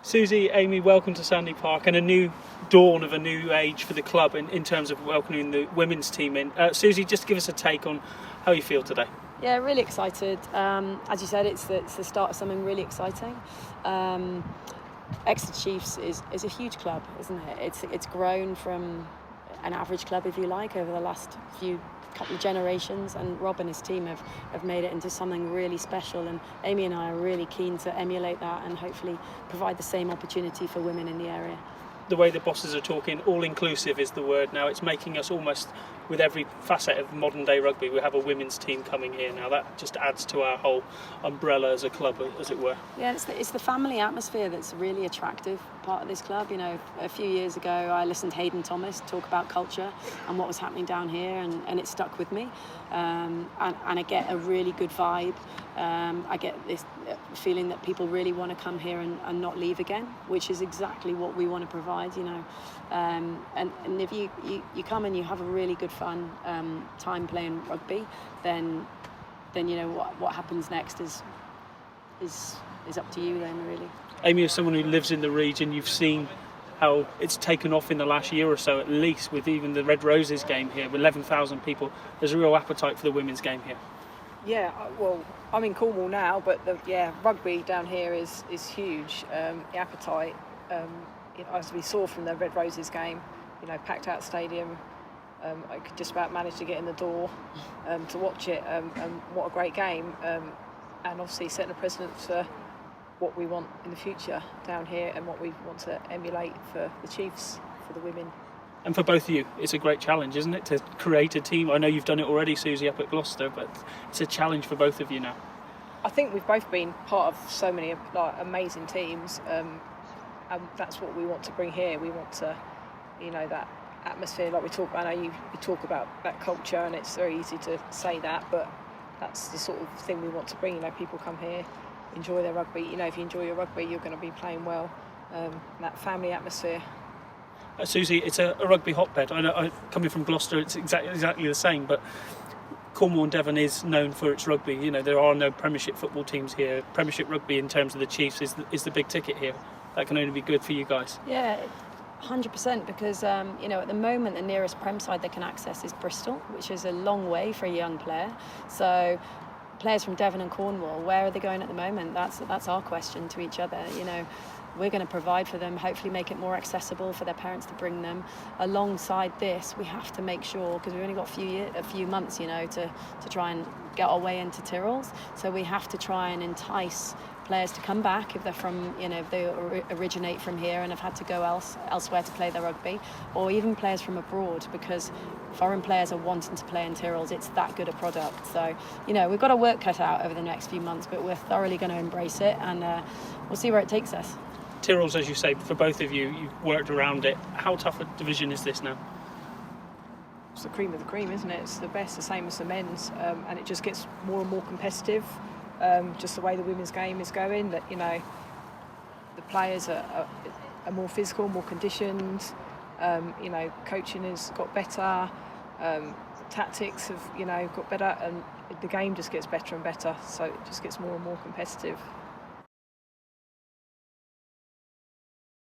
Susie, Amy, welcome to Sandy Park and a new dawn of a new age for the club in terms of welcoming the women's team in. Susie, just give us a take on how you feel today. Yeah, really excited. As you said, it's the start of something really exciting. Exeter Chiefs is a huge club, isn't it? It's grown from an average club, if you like, over the last couple of generations, and Rob and his team have made it into something really special, and Amy and I are really keen to emulate that and hopefully provide the same opportunity for women in the area. The way the bosses are talking, all-inclusive is the word now. It's making us almost, with every facet of modern-day rugby, we have a women's team coming here now. That just adds to our whole umbrella as a club, as it were. Yeah, it's the family atmosphere that's really attractive part of this club. You know, a few years ago, I listened to Hayden Thomas talk about culture and what was happening down here, and it stuck with me. And I get a really good vibe. I get this feeling that people really want to come here and not leave again, which is exactly what we want to provide. You know, and if you come and you have a really good fun time playing rugby, then you know what happens next is up to you then, really. Amy, as someone who lives in the region, you've seen how it's taken off in the last year or so, at least, with even the Red Roses game here with 11,000 people. There's a real appetite for the women's game here. Yeah, well, I'm in Cornwall now, but rugby down here is huge. The appetite, as we saw from the Red Roses game, you know, packed out stadium. I could just about manage to get in the door to watch it. And what a great game! And obviously setting a precedent for what we want in the future down here and what we want to emulate for the Chiefs, for the women. And for both of you, it's a great challenge, isn't it, to create a team? I know you've done it already, Susie, up at Gloucester, but it's a challenge for both of you now. I think we've both been part of so many amazing teams, and that's what we want to bring here. We want to, you know, that atmosphere like we talk about. I know you talk about that culture, and it's very easy to say that, but that's the sort of thing we want to bring. You know, people come here, enjoy their rugby. You know, if you enjoy your rugby, you're going to be playing well. That family atmosphere. Susie, it's a rugby hotbed. I know, coming from Gloucester, it's exactly the same, but Cornwall and Devon is known for its rugby. You know, there are no Premiership football teams here. Premiership rugby, in terms of the Chiefs, is the big ticket here. That can only be good for you guys. Yeah, 100%, because you know, at the moment the nearest Prem side they can access is Bristol, which is a long way for a young player. So players from Devon and Cornwall, where are they going at the moment? That's our question to each other. You know, we're going to provide for them, hopefully make it more accessible for their parents to bring them. Alongside this, we have to make sure, because we've only got a few months, you know, to try and get our way into Tyrrells. So we have to try and entice players to come back if they're from, you know, if they originate from here and have had to go elsewhere to play their rugby, or even players from abroad, because foreign players are wanting to play in Tyrrells. It's that good a product. So, you know, we've got our work cut out over the next few months, but we're thoroughly going to embrace it, and we'll see where it takes us. Tyrrells, as you say, for both of you, you've worked around it. How tough a division is this now? It's the cream of the cream, isn't it? It's the best, the same as the men's, and it just gets more and more competitive. Just the way the women's game is going, that, you know, the players are more physical, more conditioned. You know, coaching has got better. Tactics have, you know, got better, and the game just gets better and better. So it just gets more and more competitive.